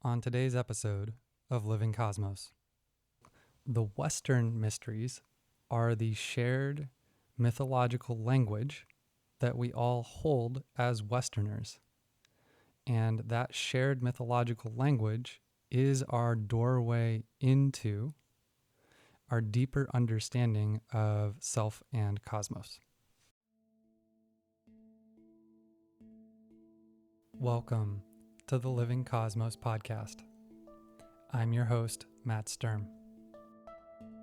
on today's episode of Living Cosmos. The Western mysteries are the shared mythological language that we all hold as Westerners. And that shared mythological language is our doorway into our deeper understanding of self and cosmos. Welcome to the Living Cosmos podcast. I'm your host, Matt Sturm.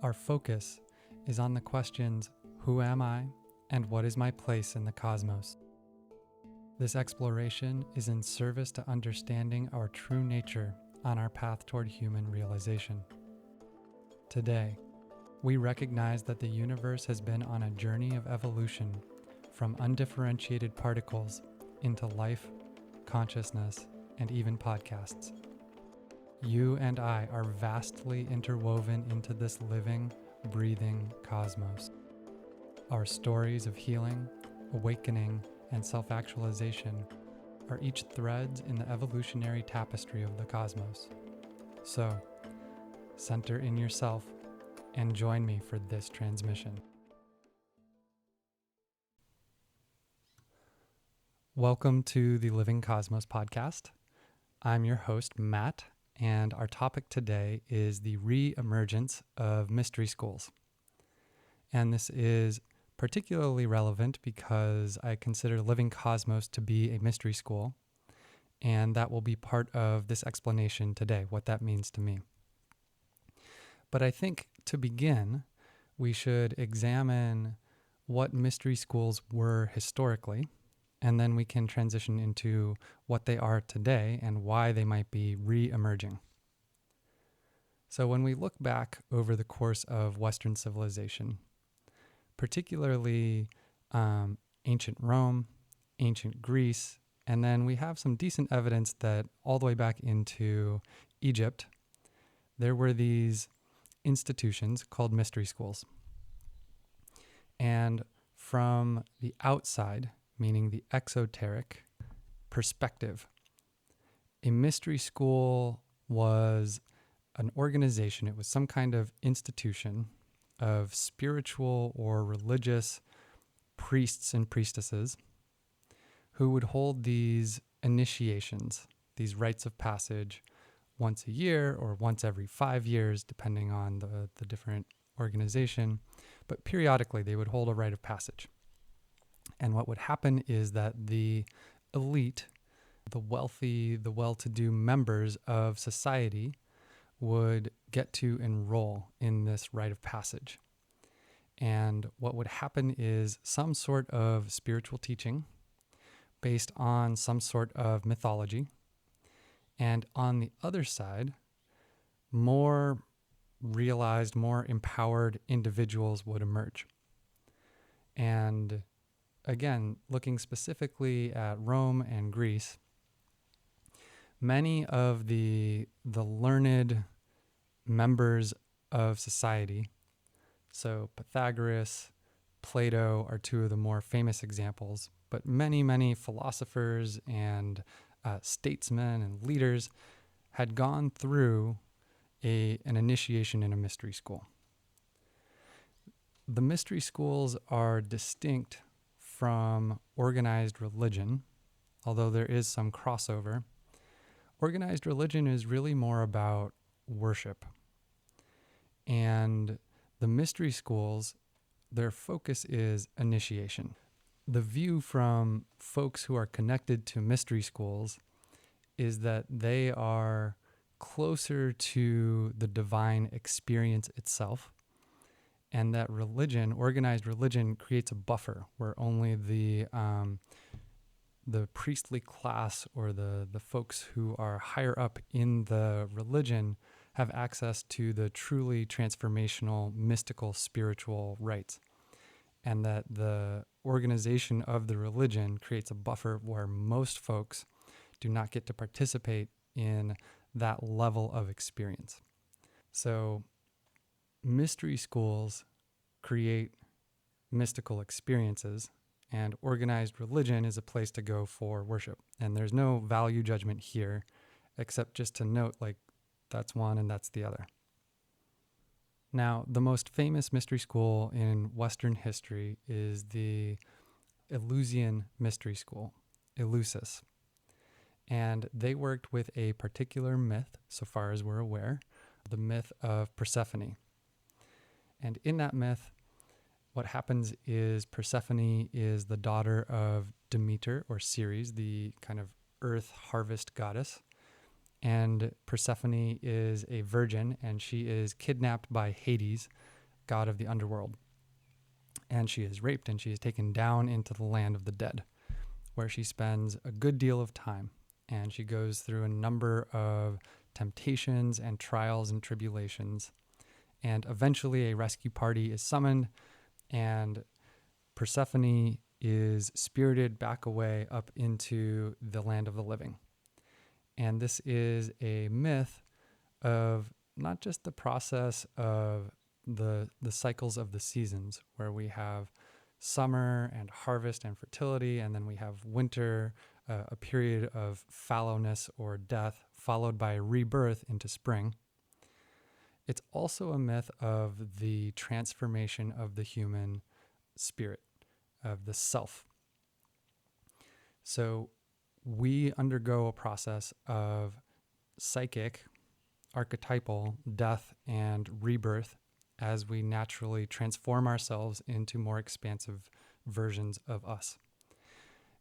Our focus is on the questions, who am I and what is my place in the cosmos? This exploration is in service to understanding our true nature on our path toward human realization. Today, we recognize that the universe has been on a journey of evolution from undifferentiated particles into life, consciousness, and even podcasts. You and I are vastly interwoven into this living, breathing cosmos. Our stories of healing, awakening, and self-actualization are each threads in the evolutionary tapestry of the cosmos. So, center in yourself and join me for this transmission. Welcome to the Living Cosmos podcast. I'm your host, Matt, and our topic today is the Re-Emergence of mystery schools. And this is particularly relevant because I consider Living Cosmos to be a mystery school, and that will be part of this explanation today, what that means to me. But I think to begin, we should examine what mystery schools were historically, and then we can transition into what they are today and why they might be re-emerging. So when we look back over the course of Western civilization, particularly ancient Rome, ancient Greece, and then we have some decent evidence that all the way back into Egypt, there were these institutions called mystery schools. And from the outside, meaning the exoteric perspective, a mystery school was an organization. It was some kind of institution of spiritual or religious priests and priestesses who would hold these initiations, these rites of passage, once a year or once every 5 years, depending on the different organization. But periodically, they would hold a rite of passage. And what would happen is that the elite, the wealthy, the well-to-do members of society would get to enroll in this rite of passage. And what would happen is some sort of spiritual teaching based on some sort of mythology. And on the other side, more realized, more empowered individuals would emerge. And again, looking specifically at Rome and Greece, many of the learned members of society, so Pythagoras, Plato are two of the more famous examples, but many philosophers and statesmen and leaders had gone through an initiation in a mystery school. The mystery schools are distinct from organized religion, although there is some crossover. Organized religion is really more about worship. And the mystery schools, their focus is initiation. The view from folks who are connected to mystery schools is that they are closer to the divine experience itself, and that religion, organized religion, creates a buffer where only the priestly class or the folks who are higher up in the religion have access to the truly transformational, mystical, spiritual rites. And that the organization of the religion creates a buffer where most folks do not get to participate in that level of experience. So mystery schools create mystical experiences, and organized religion is a place to go for worship. And there's no value judgment here, except just to note, like, that's one and that's the other. Now, the most famous mystery school in Western history is the Eleusinian Mystery School, Eleusis. And they worked with a particular myth, so far as we're aware, the myth of Persephone. And in that myth, what happens is Persephone is the daughter of Demeter or Ceres, the kind of earth harvest goddess. And Persephone is a virgin, and she is kidnapped by Hades, god of the underworld. And she is raped, and she is taken down into the land of the dead, where she spends a good deal of time. And she goes through a number of temptations and trials and tribulations. And eventually a rescue party is summoned, and Persephone is spirited back away up into the land of the living. And this is a myth of not just the process of the cycles of the seasons, where we have summer and harvest and fertility, and then we have winter, a period of fallowness or death, followed by rebirth into spring. It's also a myth of the transformation of the human spirit, of the self. So we undergo a process of psychic, archetypal death and rebirth as we naturally transform ourselves into more expansive versions of us.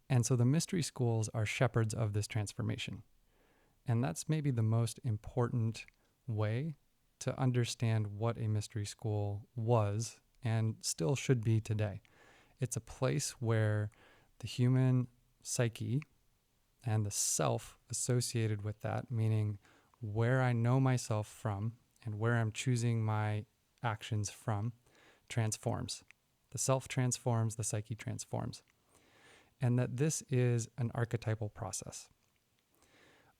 And so the mystery schools are shepherds of this transformation. And that's maybe the most important way to understand what a mystery school was and still should be today. It's a place where the human psyche and the self associated with that, meaning where I know myself from and where I'm choosing my actions from, transforms. The self transforms, the psyche transforms. And that this is an archetypal process.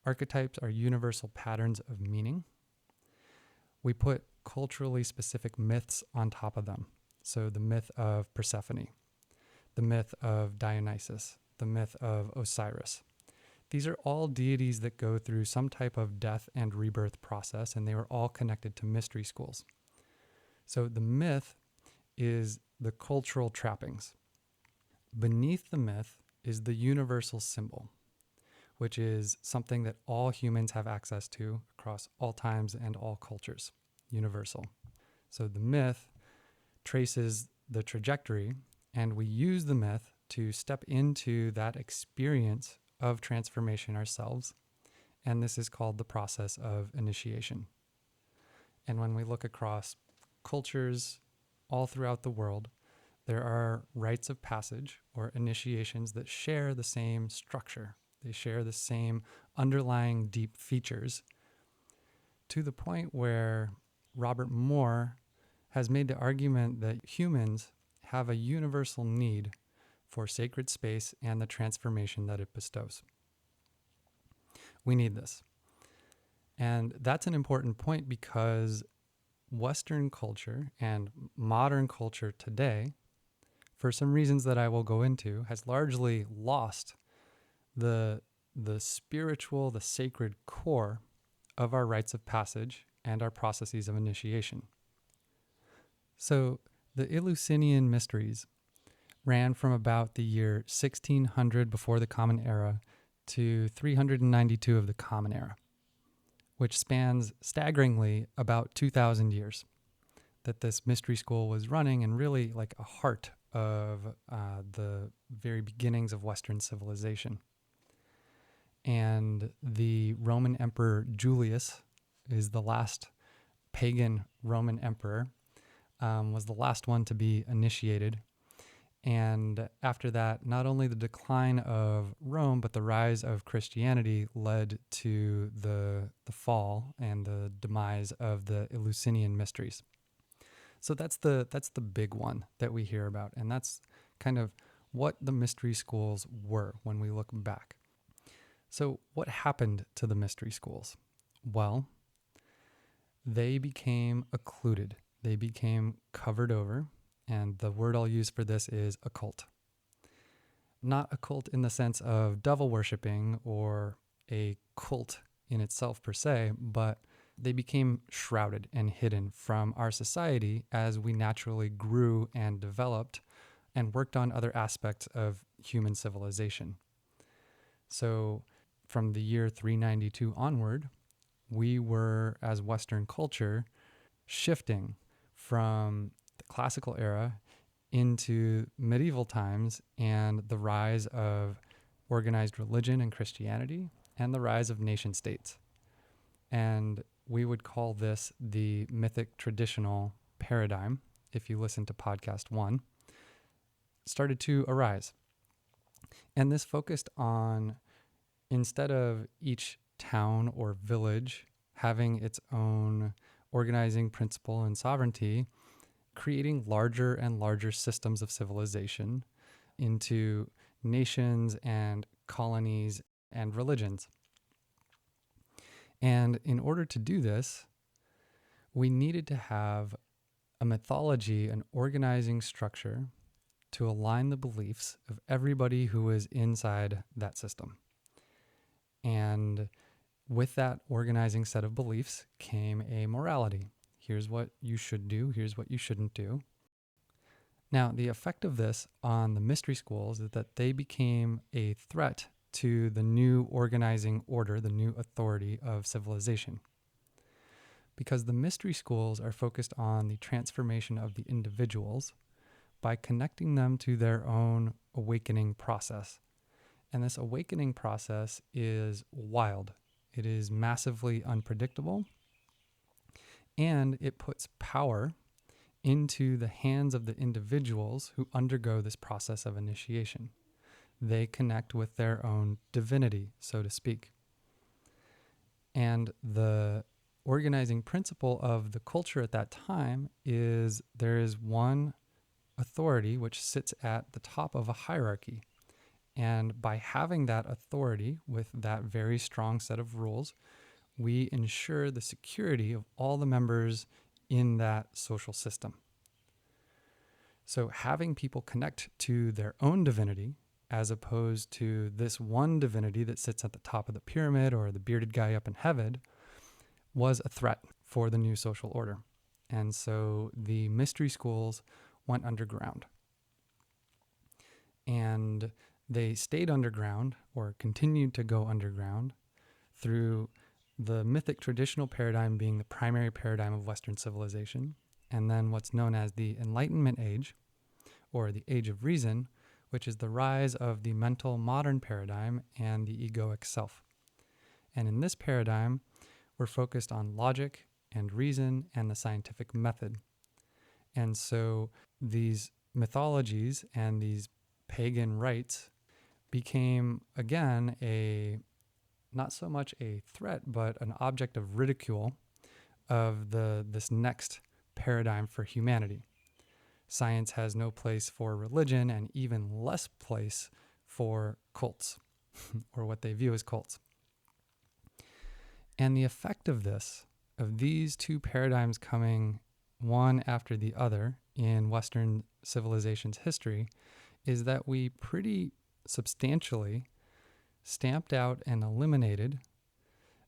Archetypes are universal patterns of meaning. We put culturally specific myths on top of them. So the myth of Persephone, the myth of Dionysus, the myth of Osiris. These are all deities that go through some type of death and rebirth process, and they were all connected to mystery schools. So the myth is the cultural trappings. Beneath the myth is the universal symbol, which is something that all humans have access to across all times and all cultures, universal. So the myth traces the trajectory, and we use the myth to step into that experience of transformation ourselves, and this is called the process of initiation. And when we look across cultures all throughout the world, there are rites of passage or initiations that share the same structure. They share the same underlying deep features, to the point where Robert Moore has made the argument that humans have a universal need for sacred space and the transformation that it bestows. We need this. And that's an important point because Western culture and modern culture today, for some reasons that I will go into, has largely lost the spiritual, the sacred core of our rites of passage and our processes of initiation. So the Eleusinian mysteries ran from about the year 1600 before the Common Era to 392 of the Common Era, which spans staggeringly about 2,000 years that this mystery school was running, and really like a heart of the very beginnings of Western civilization. And the Roman Emperor Julius is the last pagan Roman emperor, was the last one to be initiated. And after that, not only the decline of Rome, but the rise of Christianity led to the fall and the demise of the Eleusinian mysteries. So that's the big one that we hear about. And that's kind of what the mystery schools were when we look back. So what happened to the mystery schools? Well, they became occluded. They became covered over. And the word I'll use for this is occult. Not occult in the sense of devil worshipping or a cult in itself per se, but they became shrouded and hidden from our society as we naturally grew and developed and worked on other aspects of human civilization. So from the year 392 onward, we were, as Western culture, shifting from the classical era into medieval times and the rise of organized religion and Christianity and the rise of nation states. And we would call this the mythic traditional paradigm, if you listen to podcast 1, started to arise. And this focused on, instead of each town or village having its own organizing principle and sovereignty, creating larger and larger systems of civilization into nations and colonies and religions. And in order to do this, we needed to have a mythology, an organizing structure to align the beliefs of everybody who was inside that system. And with that organizing set of beliefs came a morality. Here's what you should do, here's what you shouldn't do. Now, the effect of this on the mystery schools is that they became a threat to the new organizing order, the new authority of civilization. Because the mystery schools are focused on the transformation of the individuals by connecting them to their own awakening process. And this awakening process is wild. It is massively unpredictable, and it puts power into the hands of the individuals who undergo this process of initiation. They connect with their own divinity, so to speak. And the organizing principle of the culture at that time is there is one authority which sits at the top of a hierarchy. And by having that authority with that very strong set of rules, we ensure the security of all the members in that social system. So having people connect to their own divinity, as opposed to this one divinity that sits at the top of the pyramid or the bearded guy up in heaven, was a threat for the new social order. And so the mystery schools went underground. And they stayed underground or continued to go underground through the mythic traditional paradigm being the primary paradigm of Western civilization, and then what's known as the Enlightenment Age, or the Age of Reason, which is the rise of the mental modern paradigm and the egoic self. And in this paradigm, we're focused on logic and reason and the scientific method. And so these mythologies and these pagan rites became, again, not so much a threat, but an object of ridicule of this next paradigm for humanity. Science has no place for religion and even less place for cults, or what they view as cults. And the effect of this, of these two paradigms coming one after the other in Western civilization's history, is that we pretty substantially stamped out and eliminated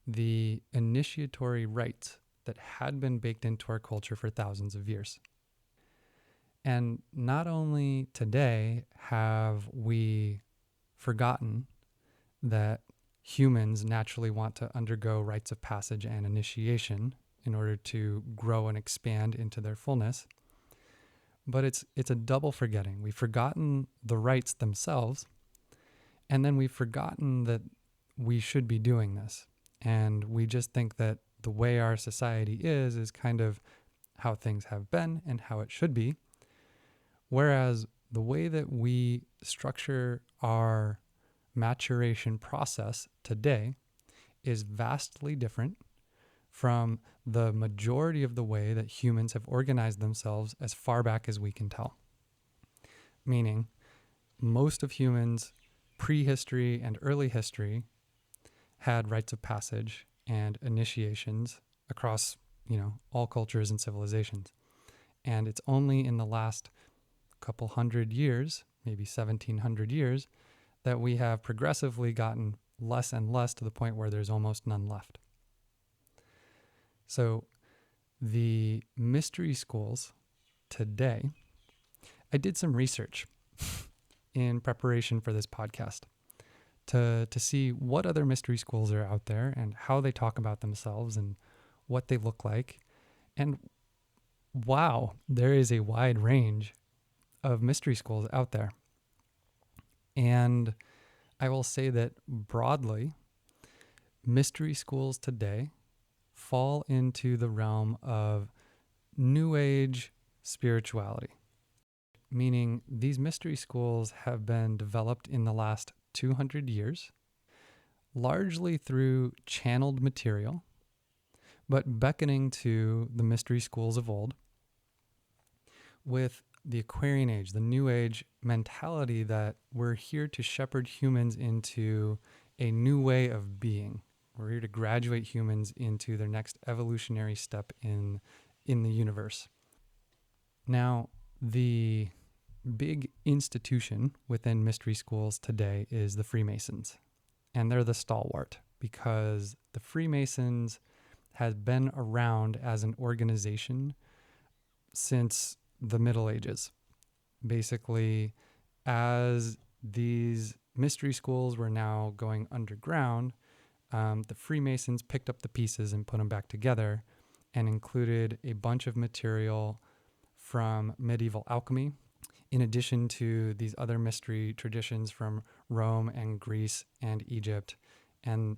the initiatory rites that had been baked into our culture for thousands of years. And not only today have we forgotten that humans naturally want to undergo rites of passage and initiation in order to grow and expand into their fullness, but it's a double forgetting. We've forgotten the rites themselves, and then we've forgotten that we should be doing this. And we just think that the way our society is kind of how things have been and how it should be. Whereas the way that we structure our maturation process today is vastly different from the majority of the way that humans have organized themselves as far back as we can tell. Meaning, most of humans, prehistory and early history, had rites of passage and initiations across, all cultures and civilizations. And it's only in the last couple hundred years, maybe 1700 years, that we have progressively gotten less and less to the point where there's almost none left. So the mystery schools today, I did some research in preparation for this podcast to see what other mystery schools are out there and how they talk about themselves and what they look like. And wow, there is a wide range of mystery schools out there. And I will say that broadly, mystery schools today fall into the realm of New Age spirituality, meaning these mystery schools have been developed in the last 200 years, largely through channeled material, but beckoning to the mystery schools of old with the Aquarian Age, the New Age mentality that we're here to shepherd humans into a new way of being. We're here to graduate humans into their next evolutionary step in the universe. Now, the big institution within mystery schools today is the Freemasons. And they're the stalwart because the Freemasons has been around as an organization since the Middle Ages. Basically, as these mystery schools were now going underground, the Freemasons picked up the pieces and put them back together and included a bunch of material from medieval alchemy, in addition to these other mystery traditions from Rome and Greece and Egypt. And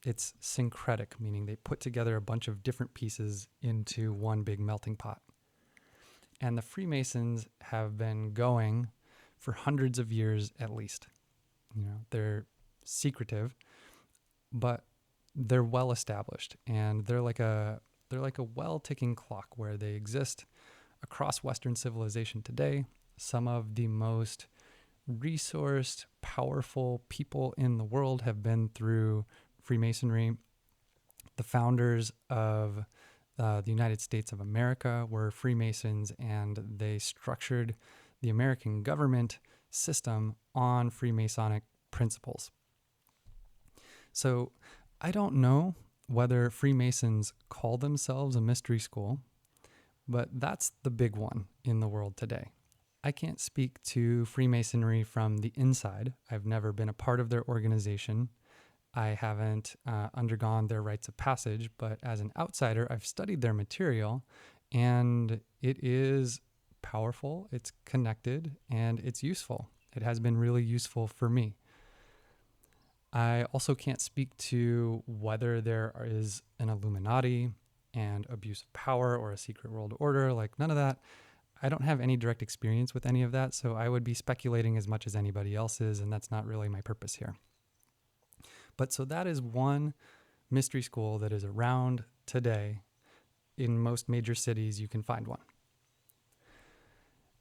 it's syncretic, meaning they put together a bunch of different pieces into one big melting pot. And the Freemasons have been going for hundreds of years at least. They're secretive, but they're well established, and they're like a well-ticking clock where they exist across Western civilization today. Some of the most resourced, powerful people in the world have been through Freemasonry. The founders of the United States of America were Freemasons, and they structured the American government system on Freemasonic principles. So I don't know whether Freemasons call themselves a mystery school, but that's the big one in the world today. I can't speak to Freemasonry from the inside. I've never been a part of their organization. I haven't undergone their rites of passage, but as an outsider, I've studied their material, and it is powerful, it's connected, and it's useful. It has been really useful for me. I also can't speak to whether there is an Illuminati and abuse of power or a secret world order, like none of that. I don't have any direct experience with any of that, so I would be speculating as much as anybody else is, and that's not really my purpose here. But so that is one mystery school that is around today. In most major cities, you can find one.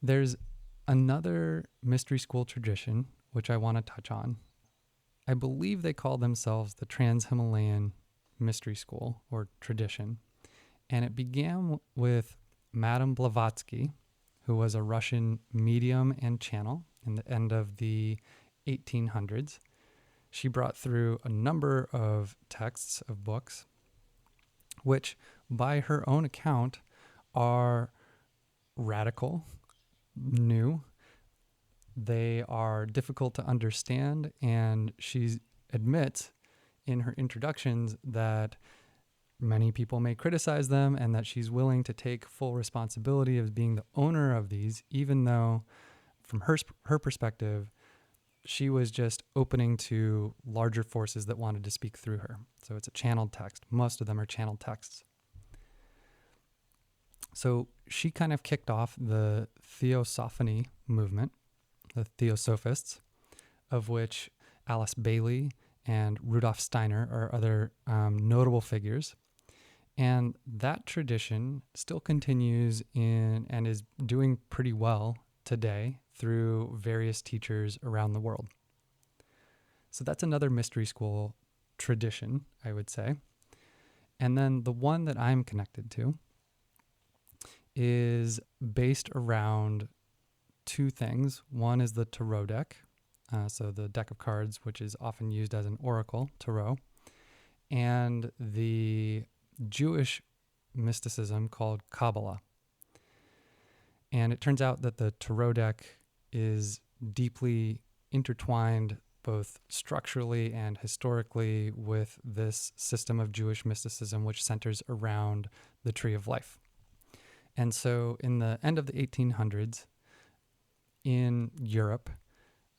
There's another mystery school tradition, which I want to touch on. I believe they call themselves the Trans-Himalayan Mystery School or tradition. And it began with Madame Blavatsky, who was a Russian medium and channel in the end of the 1800s. She brought through a number of texts of books, which by her own account are radical, new. They are difficult to understand, and she admits in her introductions that many people may criticize them and that she's willing to take full responsibility of being the owner of these, even though from her perspective, she was just opening to larger forces that wanted to speak through her. So it's a channeled text. Most of them are channeled texts. So she kind of kicked off the Theosophany movement, the Theosophists, of which Alice Bailey and Rudolf Steiner are other notable figures. And that tradition still continues in and is doing pretty well today through various teachers around the world. So that's another mystery school tradition, I would say. And then the one that I'm connected to is based around two things. One is the tarot deck, so the deck of cards, which is often used as an oracle, tarot, and the Jewish mysticism called Kabbalah. And it turns out that the tarot deck is deeply intertwined both structurally and historically with this system of Jewish mysticism, which centers around the tree of life. And so in the end of the 1800s, in Europe,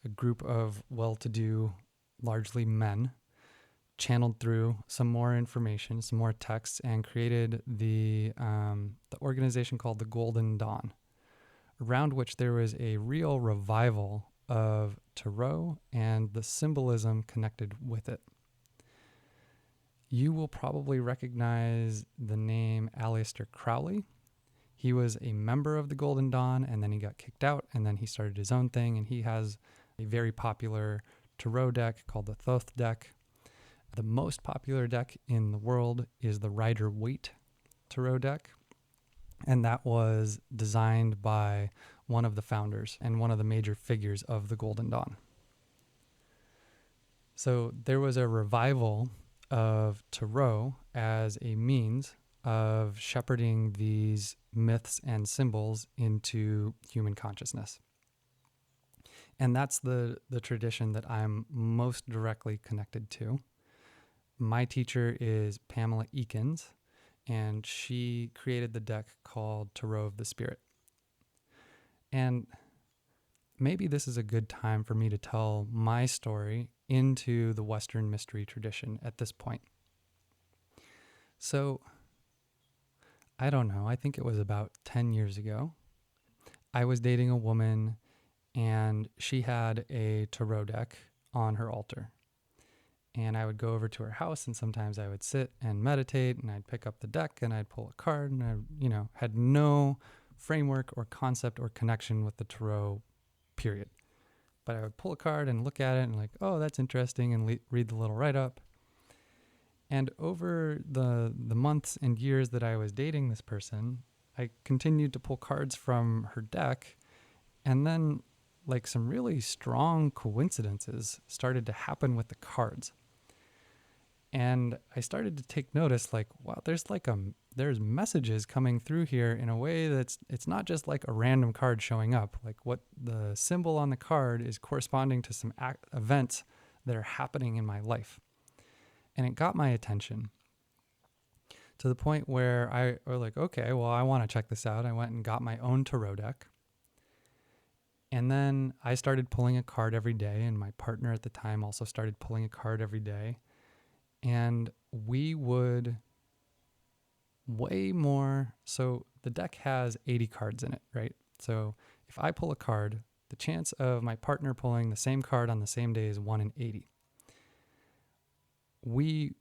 a group of well-to-do, largely men, channeled through some more information, some more texts, and created the organization called the Golden Dawn, around which there was a real revival of tarot and the symbolism connected with it. You will probably recognize the name Aleister Crowley. He was a member of the Golden Dawn, and then he got kicked out, and then he started his own thing, and he has a very popular tarot deck called the Thoth deck. The most popular deck in the world is the Rider-Waite tarot deck, and that was designed by one of the founders and one of the major figures of the Golden Dawn. So there was a revival of tarot as a means of shepherding these myths and symbols into human consciousness. And that's the tradition that I'm most directly connected to. My teacher is Pamela Eakins, and she created the deck called Tarot of the Spirit. And maybe this is a good time for me to tell my story into the Western mystery tradition at this point. So, I don't know, I think it was about 10 years ago. I was dating a woman, and she had a tarot deck on her altar. And I would go over to her house, and sometimes I would sit and meditate, and I'd pick up the deck and I'd pull a card, and I, had no framework or concept or connection with the tarot, period. But I would pull a card and look at it and like, oh, that's interesting, and read the little write-up. And over the months and years that I was dating this person, I continued to pull cards from her deck, and then like some really strong coincidences started to happen with the cards. And I started to take notice, like, wow, there's messages coming through here in a way it's not just like a random card showing up. Like what the symbol on the card is corresponding to some events that are happening in my life. And it got my attention to the point where I was like, okay, well, I want to check this out. I went and got my own tarot deck. And then I started pulling a card every day, and my partner at the time also started pulling a card every day. And we would way more. So the deck has 80 cards in it, right? So if I pull a card, the chance of my partner pulling the same card on the same day is 1 in 80. We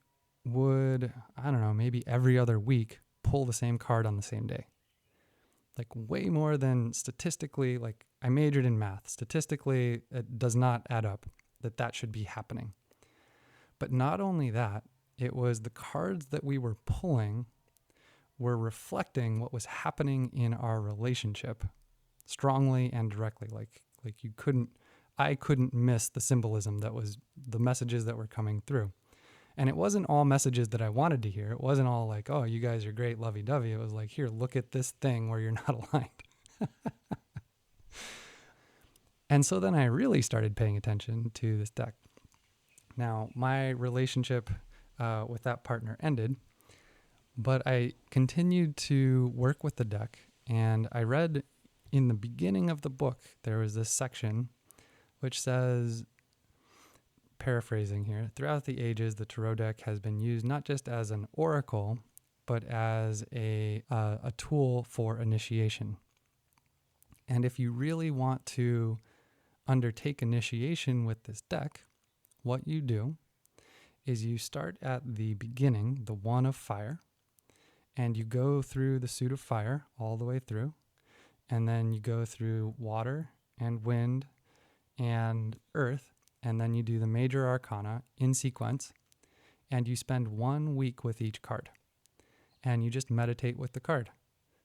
would, I don't know, maybe every other week pull the same card on the same day. Like way more than statistically, like I majored in math. Statistically, it does not add up that should be happening. But not only that, it was the cards that we were pulling were reflecting what was happening in our relationship strongly and directly. Like I couldn't miss the symbolism that was the messages that were coming through. And it wasn't all messages that I wanted to hear. It wasn't all like, oh, you guys are great, lovey-dovey. It was like, here, look at this thing where you're not aligned. And so then I really started paying attention to this deck. Now, my relationship with that partner ended, but I continued to work with the deck, and I read in the beginning of the book, there was this section which says, paraphrasing here, throughout the ages, the tarot deck has been used not just as an oracle, but as a tool for initiation. And if you really want to undertake initiation with this deck, what you do is you start at the beginning, the one of fire, and you go through the suit of fire all the way through, and then you go through water and wind and earth, and then you do the major arcana in sequence, and you spend 1 week with each card, and you just meditate with the card.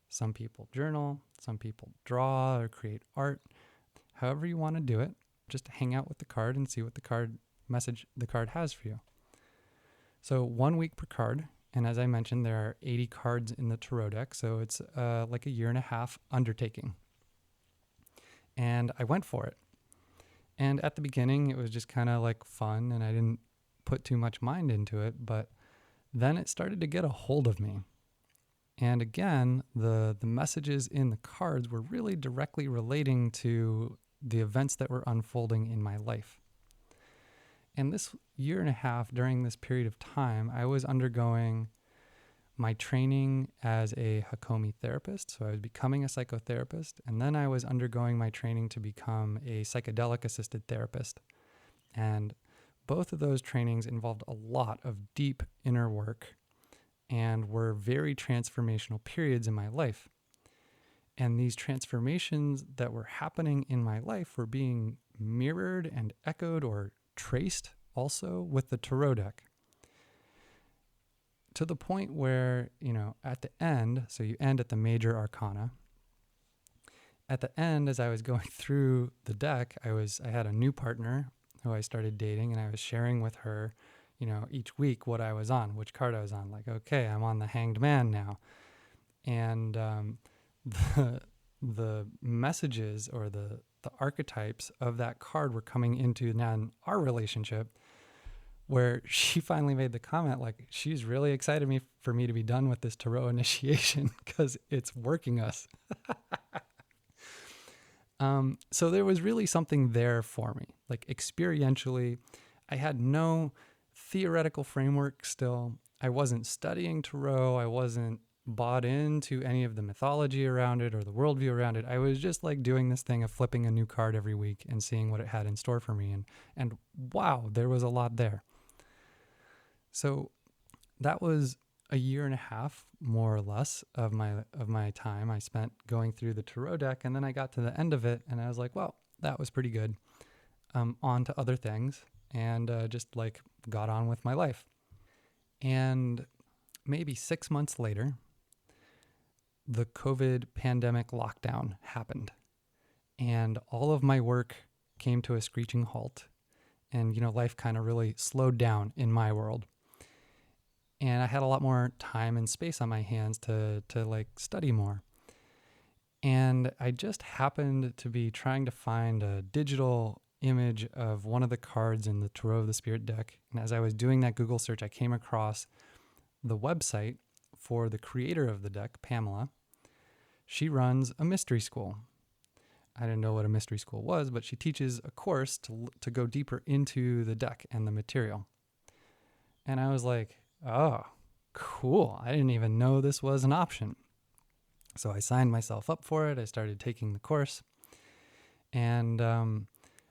Some people journal, some people draw or create art, however you want to do it. just hang out with the card and see what the card has for you. So 1 week per card. And as I mentioned, there are 80 cards in the tarot deck. So it's like a 1.5 year undertaking. And I went for it. And at the beginning, it was just kind of like fun, and I didn't put too much mind into it. But then it started to get a hold of me. And again, the messages in the cards were really directly relating to the events that were unfolding in my life. And this 1.5 years, during this period of time, I was undergoing my training as a Hakomi therapist. So I was becoming a psychotherapist. And then I was undergoing my training to become a psychedelic-assisted therapist. And both of those trainings involved a lot of deep inner work and were very transformational periods in my life. And these transformations that were happening in my life were being mirrored and echoed or traced also with the tarot deck. To the point where, at the end, so you end at the major arcana. At the end, as I was going through the deck, I had a new partner who I started dating, and I was sharing with her, each week what I was on, which card I was on. Like, okay, I'm on the Hanged Man now. And the messages or the archetypes of that card were coming into now our relationship, where she finally made the comment, like, she's really excited for me to be done with this tarot initiation because it's working us. So there was really something there for me. Like, experientially, I had no theoretical framework still. I wasn't studying tarot. I wasn't bought into any of the mythology around it or the worldview around it. I was just like doing this thing of flipping a new card every week and seeing what it had in store for me. And wow, there was a lot there. So that was a 1.5 years, more or less, of my time I spent going through the tarot deck. And then I got to the end of it and I was like, well, that was pretty good. On to other things, and just like got on with my life. And maybe 6 months later, the COVID pandemic lockdown happened, and all of my work came to a screeching halt. And, life kind of really slowed down in my world. And I had a lot more time and space on my hands to like study more. And I just happened to be trying to find a digital image of one of the cards in the Tarot of the Spirit deck. And as I was doing that Google search, I came across the website for the creator of the deck, Pamela. She runs a mystery school. I didn't know what a mystery school was, but she teaches a course to go deeper into the deck and the material. And I was like, oh, cool. I didn't even know this was an option. So I signed myself up for it. I started taking the course. And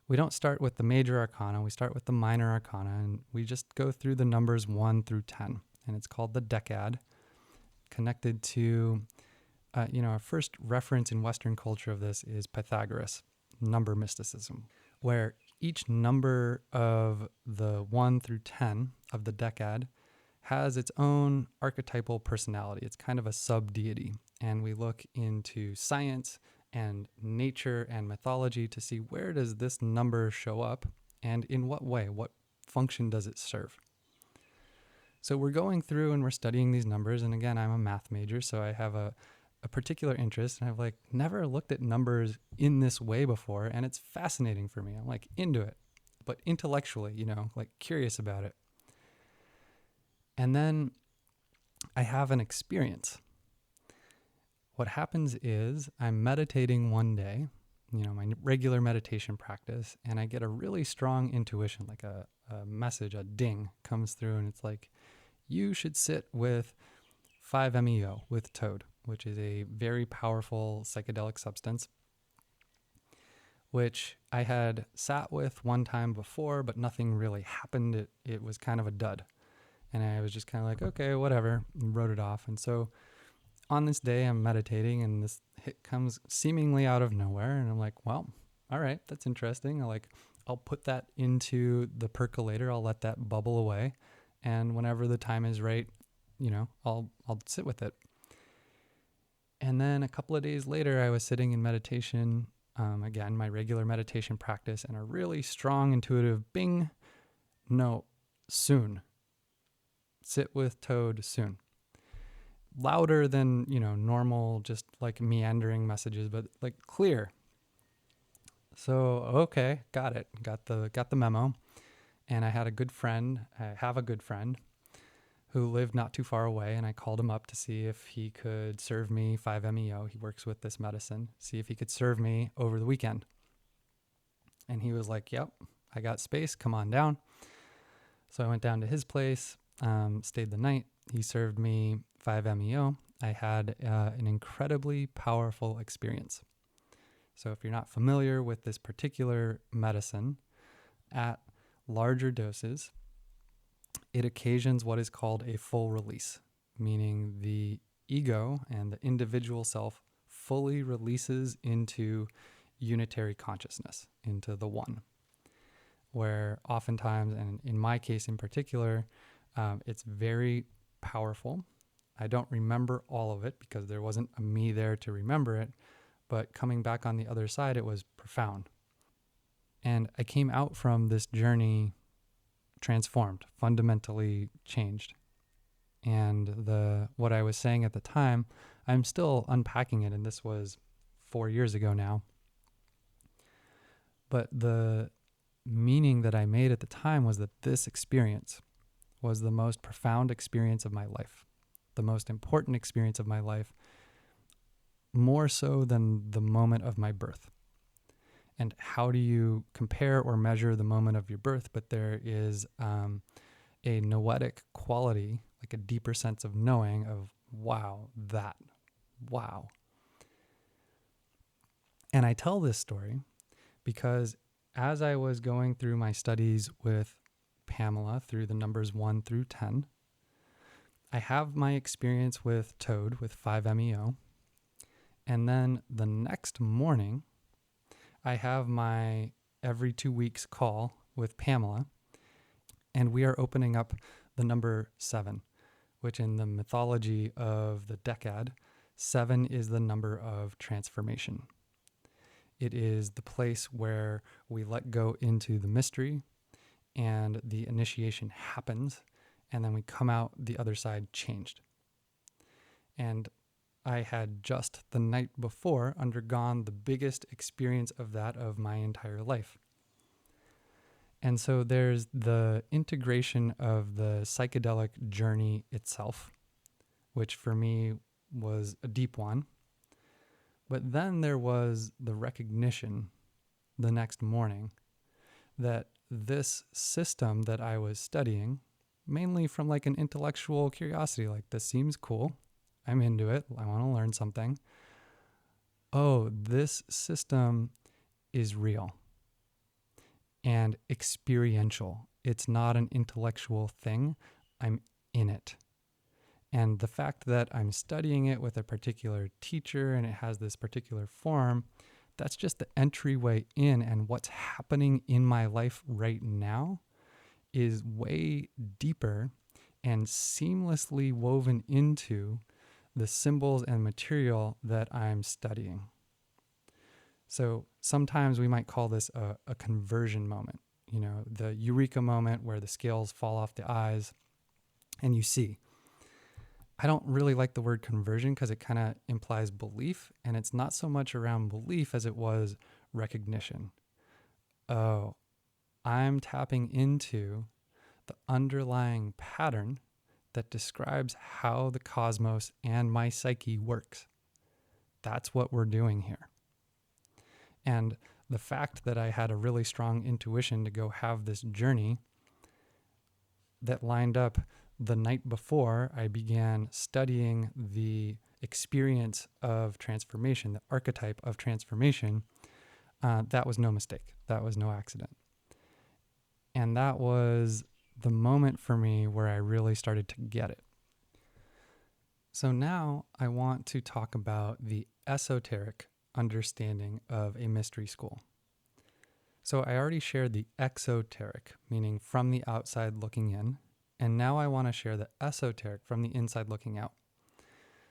we don't start with the major arcana. We start with the minor arcana. And we just go through the numbers 1 through 10. And it's called the decad, connected to, our first reference in Western culture of this is Pythagoras, number mysticism, where each number of the 1 through 10 of the decad has its own archetypal personality. It's kind of a sub-deity. And we look into science and nature and mythology to see, where does this number show up and in what way, what function does it serve? So we're going through and we're studying these numbers. And again, I'm a math major, so I have a particular interest, and I've never looked at numbers in this way before. And it's fascinating for me. I'm into it, but intellectually, curious about it. And then I have an experience. What happens is I'm meditating one day, my regular meditation practice, and I get a really strong intuition, like a message, a ding comes through, and it's like, you should sit with 5-MeO, with toad, which is a very powerful psychedelic substance, which I had sat with one time before, but nothing really happened. It was kind of a dud. And I was just kind of like, okay, whatever, and wrote it off. And so on this day, I'm meditating, and this hit comes seemingly out of nowhere. And I'm like, well, all right, that's interesting. I'll put that into the percolator. I'll let that bubble away. And whenever the time is right, I'll sit with it. And then a couple of days later, I was sitting in meditation again, my regular meditation practice, and a really strong intuitive bing, no, soon. Sit with Toad soon. Louder than, normal, just like meandering messages, but like clear. So, okay, got it. Got the memo. And I have a good friend who lived not too far away, and I called him up to see if he could serve me 5-MeO. He works with this medicine. See if he could serve me over the weekend. And he was like, "Yep, I got space. Come on down." So I went down to his place, stayed the night. He served me 5-MeO. I had an incredibly powerful experience. So if you're not familiar with this particular medicine, at larger doses, it occasions what is called a full release, meaning the ego and the individual self fully releases into unitary consciousness, into the one, where oftentimes, and in my case in particular, it's very powerful. I don't remember all of it because there wasn't a me there to remember it, but coming back on the other side, it was profound. And I came out from this journey transformed, fundamentally changed. And what I was saying at the time, I'm still unpacking it, and this was 4 years ago now. But the meaning that I made at the time was that this experience was the most profound experience of my life, the most important experience of my life, more so than the moment of my birth. And how do you compare or measure the moment of your birth? But there is a noetic quality, like a deeper sense of knowing of, wow. And I tell this story because as I was going through my studies with Pamela through the numbers 1 through 10, I have my experience with Toad with 5-MeO. And then the next morning, I have my every 2 weeks call with Pamela, and we are opening up the number 7, which in the mythology of the Decad, 7 is the number of transformation. It is the place where we let go into the mystery and the initiation happens, and then we come out the other side changed. And I had just the night before undergone the biggest experience of that of my entire life. And so there's the integration of the psychedelic journey itself, which for me was a deep one. But then there was the recognition the next morning that this system that I was studying, mainly from like an intellectual curiosity, like this seems cool, I'm into it, I want to learn something. Oh, this system is real and experiential. It's not an intellectual thing. I'm in it. And the fact that I'm studying it with a particular teacher and it has this particular form, that's just the entryway in. And what's happening in my life right now is way deeper and seamlessly woven into the symbols and material that I'm studying. So sometimes we might call this a conversion moment, the eureka moment where the scales fall off the eyes and you see. I don't really like the word conversion because it kind of implies belief, and it's not so much around belief as it was recognition. Oh, I'm tapping into the underlying pattern that describes how the cosmos and my psyche works. That's what we're doing here. And the fact that I had a really strong intuition to go have this journey that lined up the night before I began studying the experience of transformation, the archetype of transformation, that was no mistake. That was no accident. And that was the moment for me where I really started to get it. So now I want to talk about the esoteric understanding of a mystery school. So I already shared the exoteric, meaning from the outside looking in, and now I want to share the esoteric, from the inside looking out.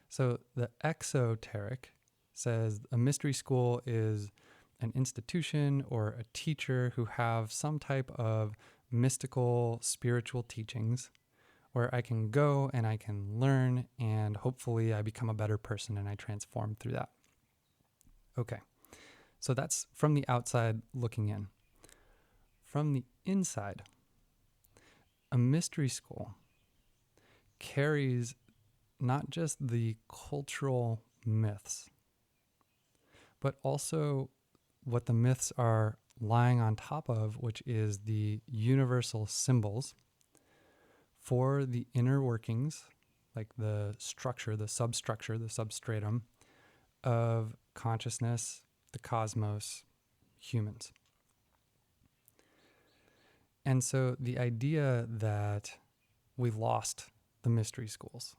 So the exoteric says a mystery school is an institution or a teacher who have some type of mystical spiritual teachings where I can go and I can learn, and hopefully I become a better person and I transform through that. Okay, so that's from the outside looking in. From the inside, a mystery school carries not just the cultural myths, but also what the myths are lying on top of, which is the universal symbols for the inner workings, like the structure, the substructure, the substratum of consciousness, the cosmos, humans. And so the idea that we lost the mystery schools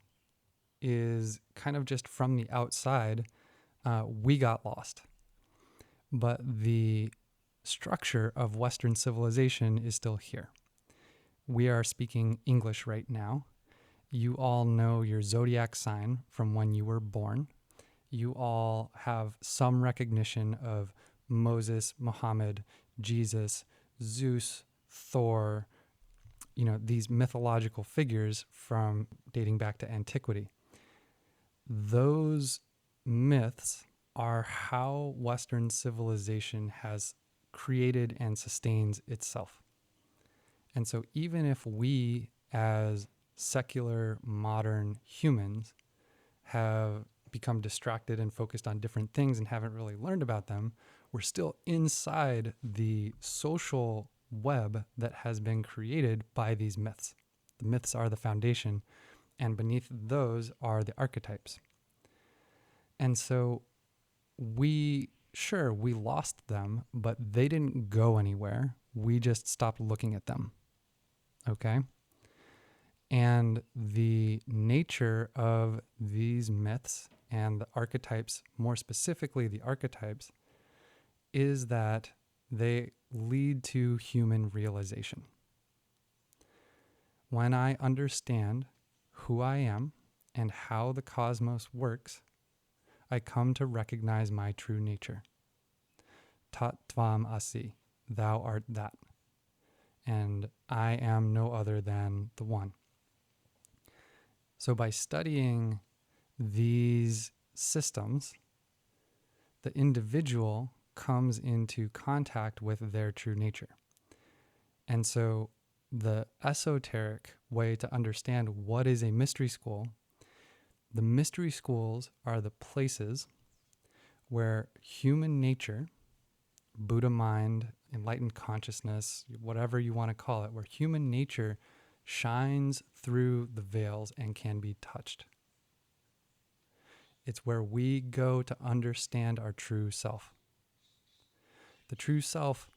is kind of just from the outside, we got lost. But the structure of Western civilization is still here. We are speaking English right now. You all know your zodiac sign from when you were born. You all have some recognition of Moses, Muhammad, Jesus, Zeus, Thor, these mythological figures from dating back to antiquity. Those myths are how Western civilization has created and sustains itself. And so even if we, as secular, modern humans, have become distracted and focused on different things and haven't really learned about them, we're still inside the social web that has been created by these myths. The myths are the foundation, and beneath those are the archetypes. And so we lost them, but they didn't go anywhere. We just stopped looking at them. Okay? And the nature of these myths and the archetypes, more specifically the archetypes, is that they lead to human realization. When I understand who I am and how the cosmos works, I come to recognize my true nature. Tat tvam asi, thou art that. And I am no other than the one. So by studying these systems, the individual comes into contact with their true nature. And so the esoteric way to understand what is a mystery school, the mystery schools are the places where human nature, Buddha mind, enlightened consciousness, whatever you want to call it, where human nature shines through the veils and can be touched. It's where we go to understand our true self. The true self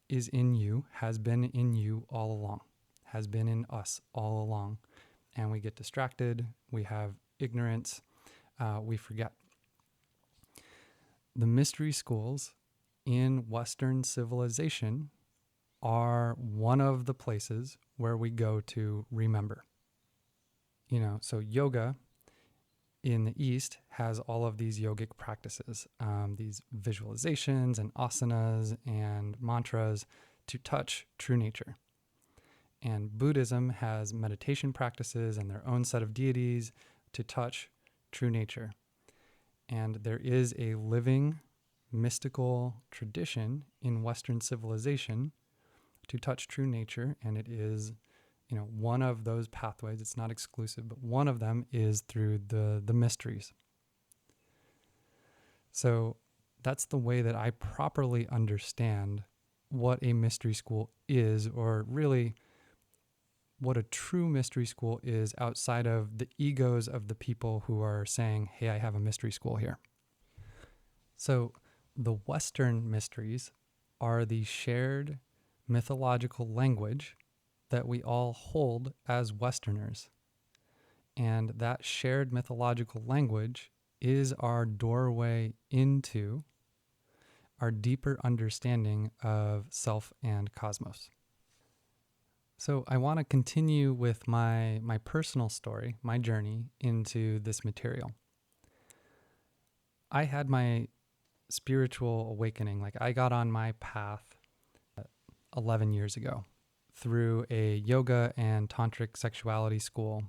is in you, has been in you all along, has been in us all along. And we get distracted, we have ignorance, we forget. The mystery schools in Western civilization are one of the places where we go to remember. So yoga in the East has all of these yogic practices, these visualizations and asanas and mantras to touch true nature. And Buddhism has meditation practices and their own set of deities to touch true nature. And there is a living mystical tradition in Western civilization to touch true nature, and it is one of those pathways. It's not exclusive, but one of them is through the mysteries. So that's the way that I properly understand what a mystery school is, or really what a true mystery school is outside of the egos of the people who are saying, hey, I have a mystery school here. So the Western mysteries are the shared mythological language that we all hold as Westerners. And that shared mythological language is our doorway into our deeper understanding of self and cosmos. So I want to continue with my personal story, my journey into this material. I had my spiritual awakening. Like I got on my path 11 years ago through a yoga and tantric sexuality school.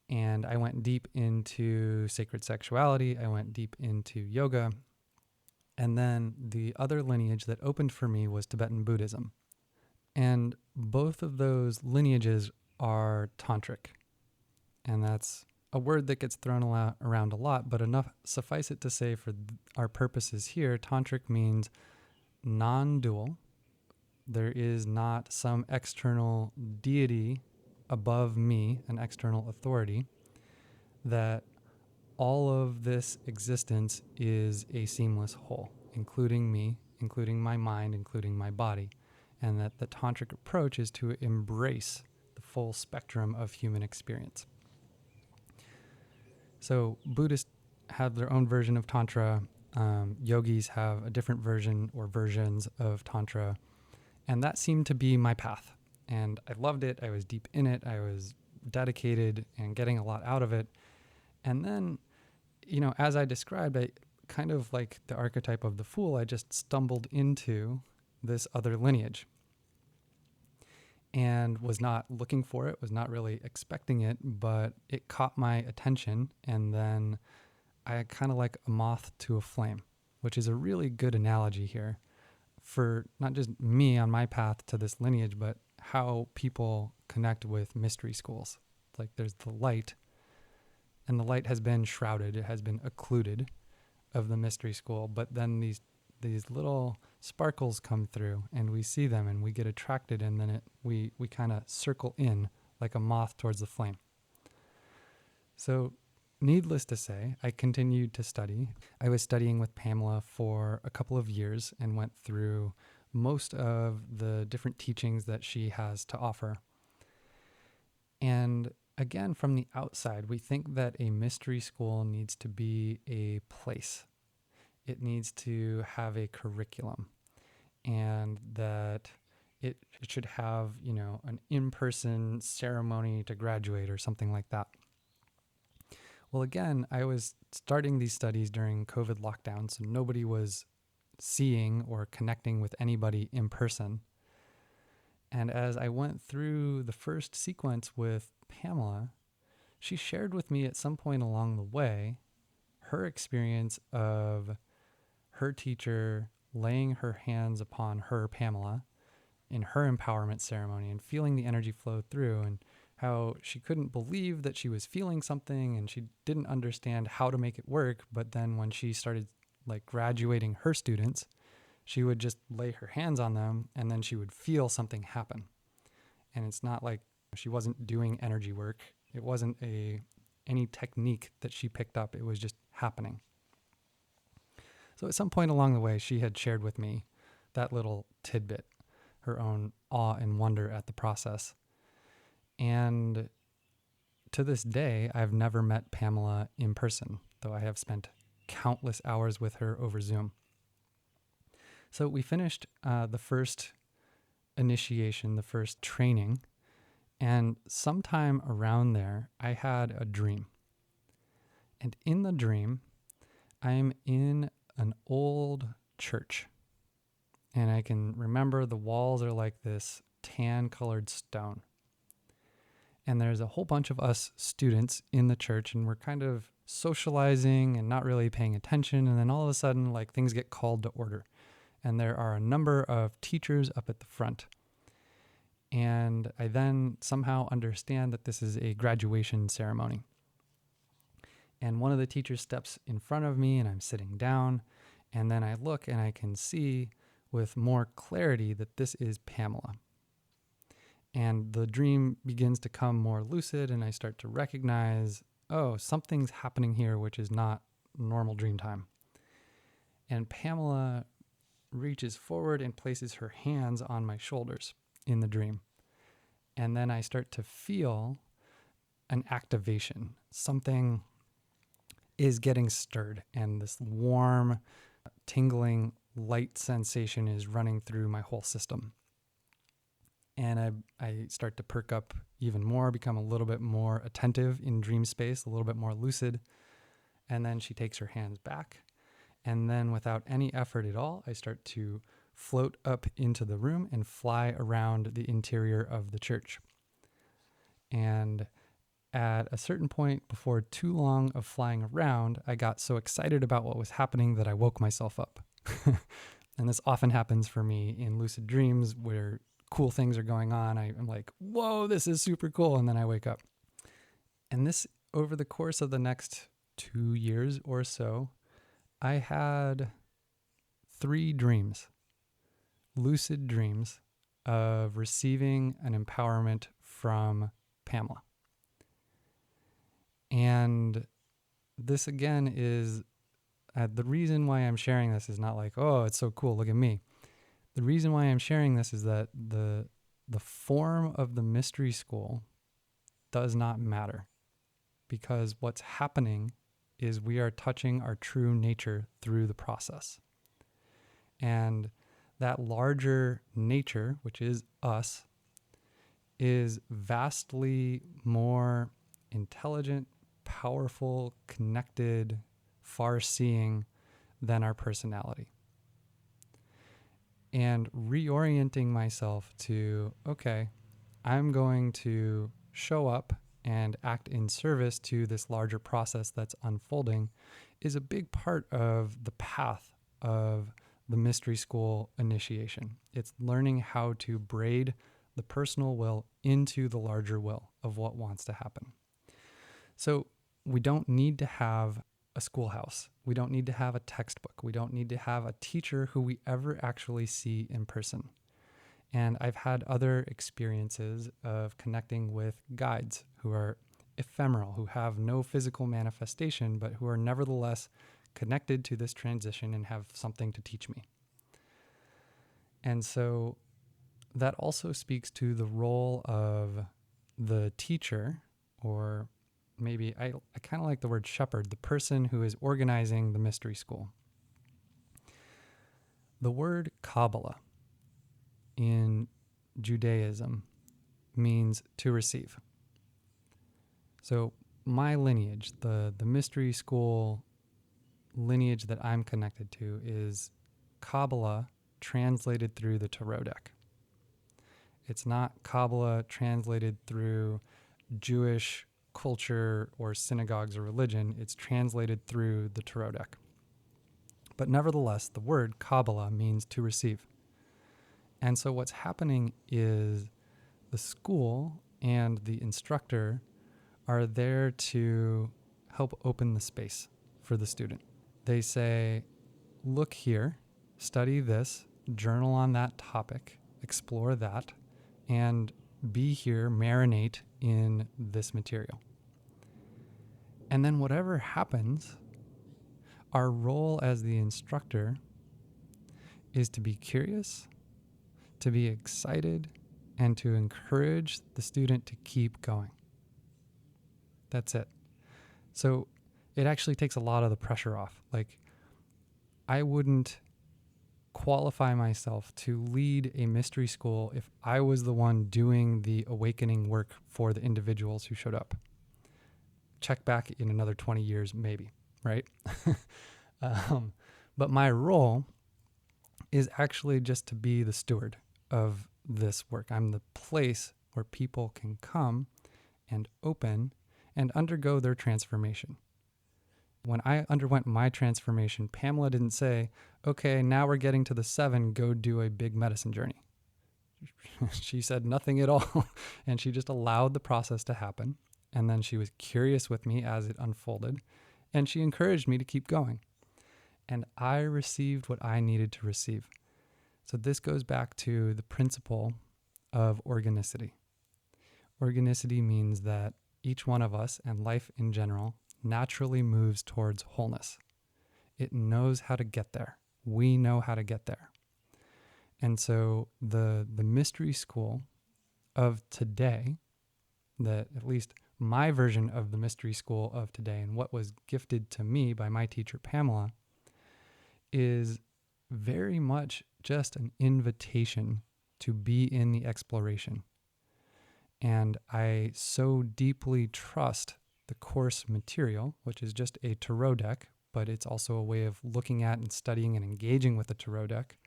And I went deep into sacred sexuality. I went deep into yoga. And then the other lineage that opened for me was Tibetan Buddhism. And both of those lineages are tantric. And that's a word that gets thrown around a lot, but enough suffice it to say for our purposes here, tantric means non-dual. There is not some external deity above me, an external authority, that all of this existence is a seamless whole, including me, including my mind, including my body, and that the tantric approach is to embrace the full spectrum of human experience. So Buddhists have their own version of Tantra. Yogis have a different version or versions of Tantra. And that seemed to be my path. And I loved it. I was deep in it. I was dedicated and getting a lot out of it. And then, as I described, I kind of like the archetype of the fool, I just stumbled into this other lineage and was not looking for it, was not really expecting it, but it caught my attention. And then I kind of like a moth to a flame, which is a really good analogy here for not just me on my path to this lineage, but how people connect with mystery schools. Like there's the light, and the light has been shrouded, it has been occluded of the mystery school, but then these little sparkles come through and we see them and we get attracted, and then we kind of circle in like a moth towards the flame. So needless to say, I continued to study. I was studying with Pamela for a couple of years and went through most of the different teachings that she has to offer. And again, from the outside, we think that a mystery school needs to be a place. It needs to have a curriculum, and that it should have, an in-person ceremony to graduate or something like that. Well, again, I was starting these studies during COVID lockdown, so nobody was seeing or connecting with anybody in person. And as I went through the first sequence with Pamela, she shared with me at some point along the way her experience of her teacher laying her hands upon her, Pamela, in her empowerment ceremony and feeling the energy flow through, and how she couldn't believe that she was feeling something and she didn't understand how to make it work. But then when she started graduating her students, she would just lay her hands on them and then she would feel something happen. And it's not like she wasn't doing energy work. It wasn't any technique that she picked up. It was just happening. So at some point along the way, she had shared with me that little tidbit, her own awe and wonder at the process. And to this day, I've never met Pamela in person, though I have spent countless hours with her over Zoom. So we finished the first initiation, the first training, and sometime around there, I had a dream. And in the dream, I'm in an old church, and I can remember the walls are like this tan-colored stone. And there's a whole bunch of us students in the church, and we're kind of socializing and not really paying attention. And then all of a sudden, things get called to order. And there are a number of teachers up at the front. And I then somehow understand that this is a graduation ceremony. And one of the teachers steps in front of me, and I'm sitting down. And then I look and I can see with more clarity that this is Pamela. And the dream begins to come more lucid, and I start to recognize, something's happening here, which is not normal dream time. And Pamela reaches forward and places her hands on my shoulders in the dream. And then I start to feel an activation. Something is getting stirred, and this warm, tingling, light sensation is running through my whole system. And I start to perk up even more, become a little bit more attentive in dream space, a little bit more lucid. And then she takes her hands back And then without any effort at all, I start to float up into the room and fly around the interior of the church. And at a certain point, before too long of flying around, I got so excited about what was happening that I woke myself up. And this often happens for me in lucid dreams where cool things are going on. I'm like, whoa, this is super cool. And then I wake up. And this, over the course of the next 2 years or so, I had 3 dreams, lucid dreams of receiving an empowerment from Pamela. And this again is the reason why I'm sharing this is not like, oh, it's so cool, look at me. The reason why I'm sharing this is that the form of the mystery school does not matter, because what's happening is we are touching our true nature through the process. And that larger nature, which is us, is vastly more intelligent, powerful, connected, far-seeing than our personality. And reorienting myself to, okay, I'm going to show up and act in service to this larger process that's unfolding is a big part of the path of the mystery school initiation. It's learning how to braid the personal will into the larger will of what wants to happen. So we don't need to have a schoolhouse. We don't need to have a textbook. We don't need to have a teacher who we ever actually see in person. And I've had other experiences of connecting with guides who are ephemeral, who have no physical manifestation, but who are nevertheless connected to this transition and have something to teach me. And so that also speaks to the role of the teacher, or maybe I kind of like the word shepherd, the person who is organizing the mystery school. The word Kabbalah in Judaism means to receive. So my lineage, the mystery school lineage that I'm connected to, is Kabbalah translated through the tarot deck. It's not Kabbalah translated through Jewish culture or synagogues or religion. It's translated through the tarot deck. But nevertheless, the word Kabbalah means to receive. And so what's happening is the school and the instructor are there to help open the space for the student. They say, look here, study this, journal on that topic, explore that, and be here, marinate in this material. And then whatever happens, our role as the instructor is to be curious, to be excited, and to encourage the student to keep going. That's it. So it actually takes a lot of the pressure off. Like, I wouldn't qualify myself to lead a mystery school if I was the one doing the awakening work for the individuals who showed up. Check back in another 20 years, maybe, right? But my role is actually just to be the steward of this work. I'm the place where people can come and open and undergo their transformation. When I underwent my transformation, Pamela didn't say, okay, now we're getting to the 7, go do a big medicine journey. She said nothing at all. And she just allowed the process to happen. And then she was curious with me as it unfolded. And she encouraged me to keep going. And I received what I needed to receive. So this goes back to the principle of organicity. Organicity means that each one of us, and life in general, naturally moves towards wholeness. It knows how to get there. We know how to get there. And so the mystery school of today, at least my version of the mystery school of today, and what was gifted to me by my teacher Pamela, is very much just an invitation to be in the exploration. And I so deeply trust the course material, which is just a tarot deck, but it's also a way of looking at and studying and engaging with the tarot deck.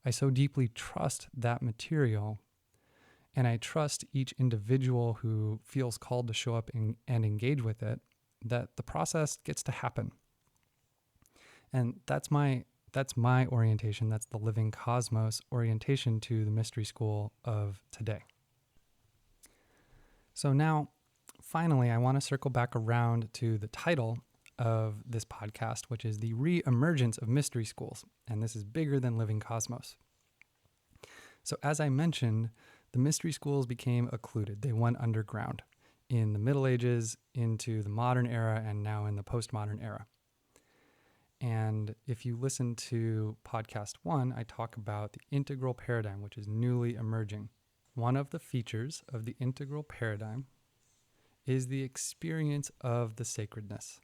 I so deeply trust that material, and I trust each individual who feels called to show up and engage with it, that the process gets to happen. And that's my orientation. That's the Living Cosmos orientation to the Mystery School of today. So now, finally, I want to circle back around to the title of this podcast, which is the Re-Emergence of Mystery Schools. And this is bigger than Living Cosmos. So as I mentioned, the mystery schools became occluded. They went underground in the Middle Ages, into the modern era, and now in the postmodern era. And if you listen to podcast 1, I talk about the integral paradigm, which is newly emerging. One of the features of the integral paradigm is the experience of the sacredness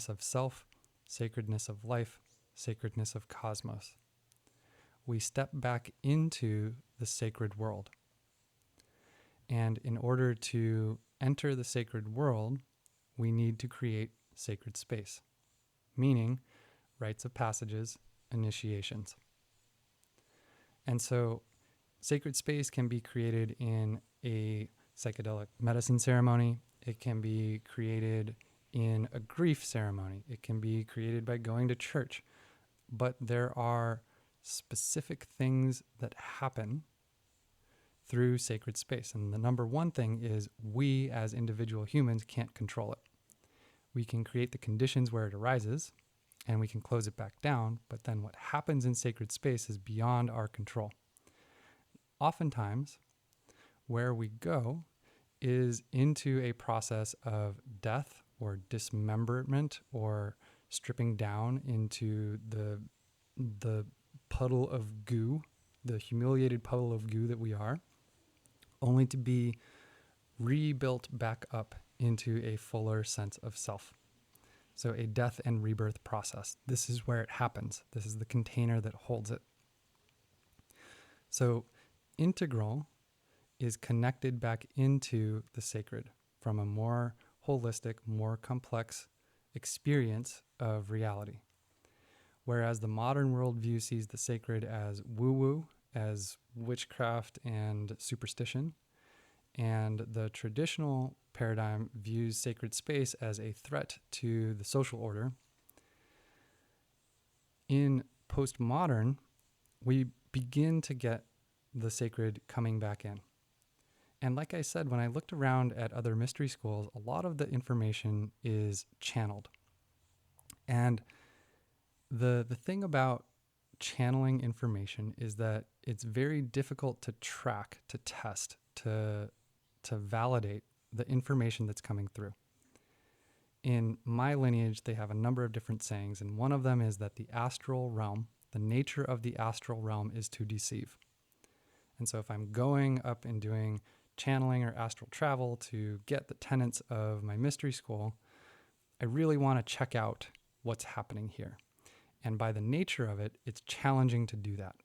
of self, sacredness of life, sacredness of cosmos. We step back into the sacred world. And in order to enter the sacred world, we need to create sacred space, meaning rites of passages, initiations. And so sacred space can be created in a psychedelic medicine ceremony. It can be created in a grief ceremony. It can be created by going to church. But there are specific things that happen through sacred space. And the number one thing is we as individual humans can't control it. We can create the conditions where it arises and we can close it back down. But then what happens in sacred space is beyond our control. Oftentimes, where we go is into a process of death or dismemberment or stripping down into the puddle of goo, the humiliated puddle of goo that we are, only to be rebuilt back up into a fuller sense of self. So a death and rebirth process. This is where it happens. This is the container that holds it. So integral is connected back into the sacred from a more holistic, more complex experience of reality. Whereas the modern worldview sees the sacred as woo-woo, as witchcraft and superstition, and the traditional paradigm views sacred space as a threat to the social order. In postmodern, we begin to get the sacred coming back in. And like I said, when I looked around at other mystery schools, a lot of the information is channeled. And the thing about channeling information is that it's very difficult to track, to test, to validate the information that's coming through. In my lineage, they have a number of different sayings, and one of them is that the astral realm, the nature of the astral realm is to deceive. And so if I'm going up and doing channeling or astral travel to get the tenets of my mystery school, I really want to check out what's happening here. And by the nature of it, it's challenging to do that.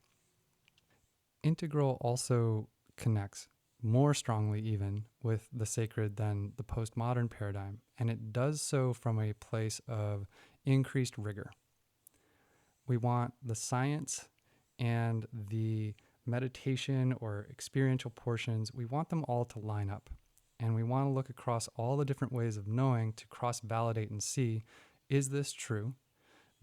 Integral also connects more strongly even with the sacred than the postmodern paradigm, and it does so from a place of increased rigor. We want the science and the meditation or experiential portions, we want them all to line up. And we want to look across all the different ways of knowing to cross-validate and see, is this true?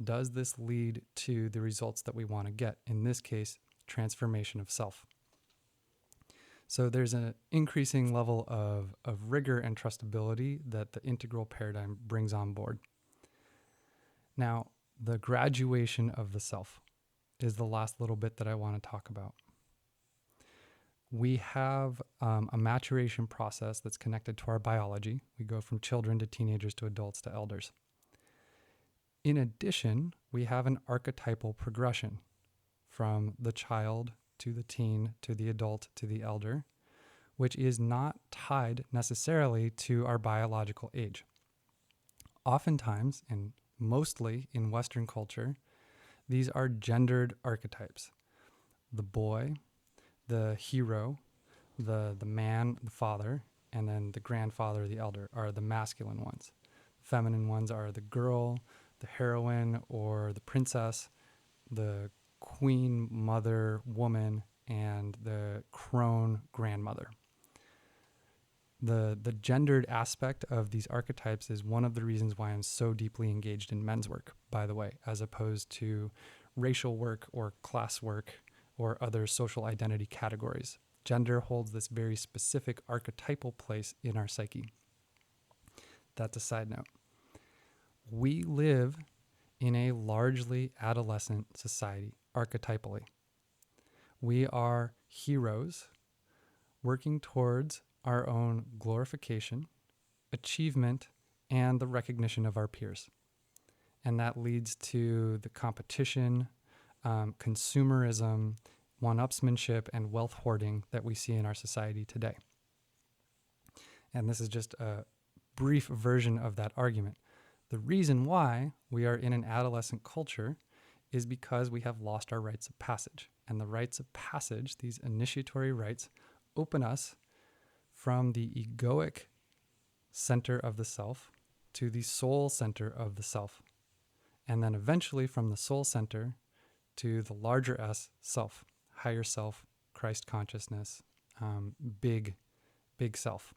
Does this lead to the results that we want to get? In this case, transformation of self. So there's an increasing level of rigor and trustability that the integral paradigm brings on board. Now, the graduation of the self is the last little bit that I want to talk about. We have a maturation process that's connected to our biology. We go from children to teenagers to adults to elders. In addition, we have an archetypal progression from the child to the teen to the adult to the elder, which is not tied necessarily to our biological age. Oftentimes, and mostly in Western culture, these are gendered archetypes. The boy, the hero, the man, the father, and then the grandfather, the elder, are the masculine ones. feminine ones are the girl, the heroine, or the princess, the queen, mother, woman, and the crone, grandmother. The gendered aspect of these archetypes is one of the reasons why I'm so deeply engaged in men's work, by the way, as opposed to racial work or class work or other social identity categories. Gender holds this very specific archetypal place in our psyche. That's a side note. We live in a largely adolescent society, archetypally. We are heroes working towards our own glorification, achievement, and the recognition of our peers. And that leads to the competition, consumerism, one-upsmanship, and wealth hoarding that we see in our society today. And this is just a brief version of that argument. The reason why we are in an adolescent culture is because we have lost our rites of passage. And the rites of passage, these initiatory rites, open us from the egoic center of the self to the soul center of the self. And then eventually from the soul center to the larger S, self, higher self, Christ consciousness, big self.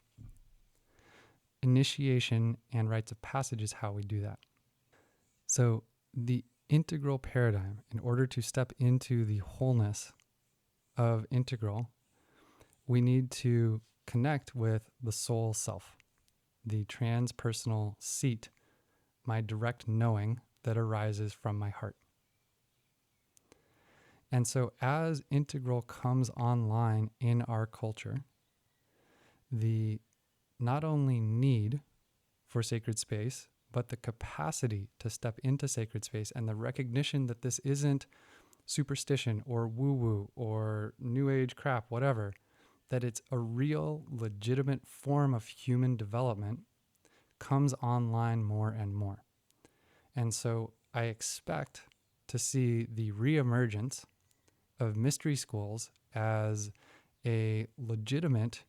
Initiation and rites of passage is how we do that. So the integral paradigm, in order to step into the wholeness of integral, we need to connect with the soul self, the transpersonal seat, my direct knowing that arises from my heart. And so as integral comes online in our culture, the not only need for sacred space, but the capacity to step into sacred space and the recognition that this isn't superstition or woo-woo or new age crap, whatever, that it's a real, legitimate form of human development comes online more and more. And so I expect to see the re-emergence of mystery schools as a legitimate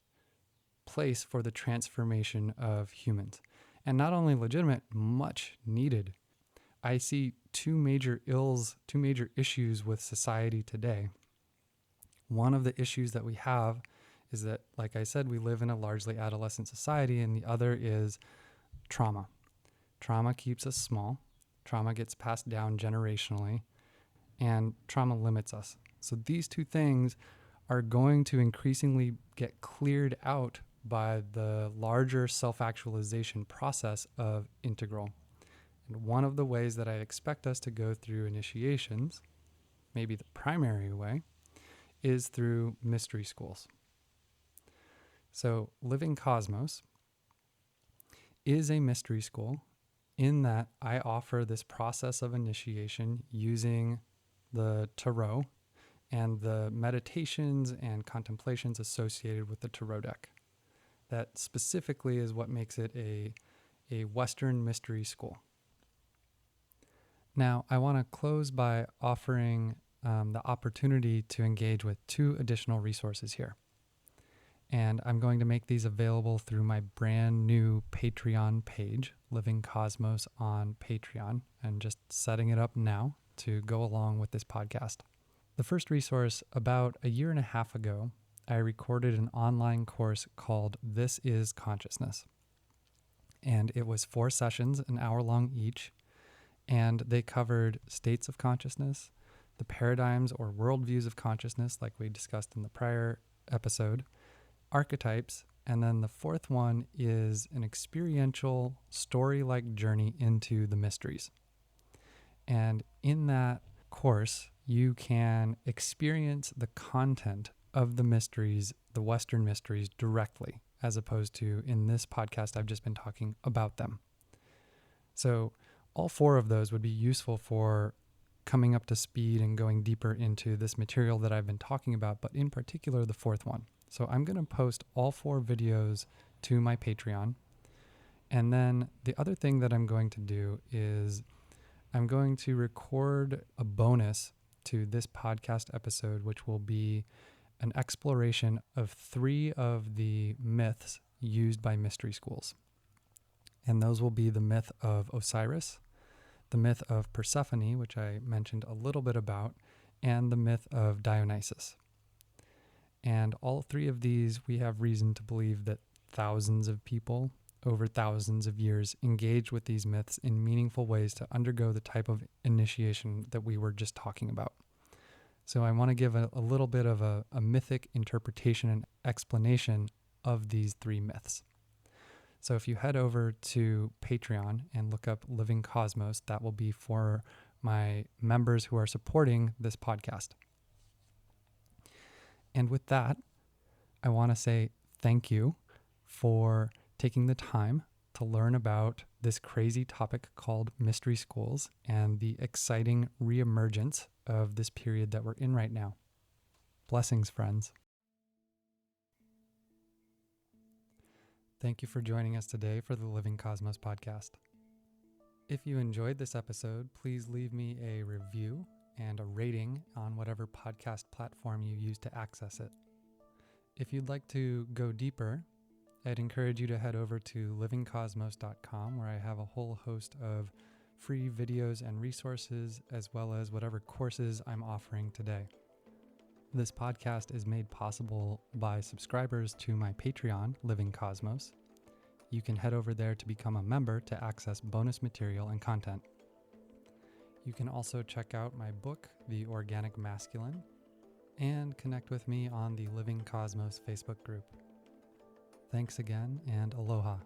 place for the transformation of humans. And not only legitimate, much needed. I see two major issues with society today. One of the issues that we have is that, like I said, we live in a largely adolescent society, and the other is trauma. Trauma keeps us small. Trauma gets passed down generationally, and trauma limits us. So these two things are going to increasingly get cleared out by the larger self-actualization process of integral. And one of the ways that I expect us to go through initiations, maybe the primary way, is through mystery schools. So Living Cosmos is a mystery school in that I offer this process of initiation using the tarot and the meditations and contemplations associated with the tarot deck. That specifically is what makes it a Western mystery school. Now, I want to close by offering the opportunity to engage with two additional resources here. And I'm going to make these available through my brand new Patreon page, Living Cosmos on Patreon, and just setting it up now to go along with this podcast. The first resource, about a year and a half ago, I recorded an online course called This is Consciousness. And it was 4 sessions, an hour long each, and they covered states of consciousness, the paradigms or worldviews of consciousness, like we discussed in the prior episode, archetypes, and then the fourth one is an experiential story-like journey into the mysteries. And in that course, you can experience the content of the mysteries, the Western mysteries, directly, as opposed to in this podcast, I've just been talking about them. So all 4 of those would be useful for coming up to speed and going deeper into this material that I've been talking about, but in particular, the 4th one. So I'm going to post all 4 videos to my Patreon. And then the other thing that I'm going to do is I'm going to record a bonus to this podcast episode, which will be an exploration of 3 of the myths used by mystery schools. And those will be the myth of Osiris, the myth of Persephone, which I mentioned a little bit about, and the myth of Dionysus. And all three of these, we have reason to believe that thousands of people over thousands of years engaged with these myths in meaningful ways to undergo the type of initiation that we were just talking about. So I want to give a little bit of a mythic interpretation and explanation of these three myths. So if you head over to Patreon and look up Living Cosmos, that will be for my members who are supporting this podcast. And with that, I want to say thank you for taking the time to learn about this crazy topic called mystery schools and the exciting re-emergence of this period that we're in right now. Blessings, friends. Thank you for joining us today for the Living Cosmos podcast. If you enjoyed this episode, please leave me a review and a rating on whatever podcast platform you use to access it. If you'd like to go deeper, I'd encourage you to head over to livingcosmos.com, where I have a whole host of free videos and resources, as well as whatever courses I'm offering today. This podcast is made possible by subscribers to my Patreon, Living Cosmos. You can head over there to become a member to access bonus material and content. You can also check out my book, The Organic Masculine, and connect with me on the Living Cosmos Facebook group. Thanks again, and aloha.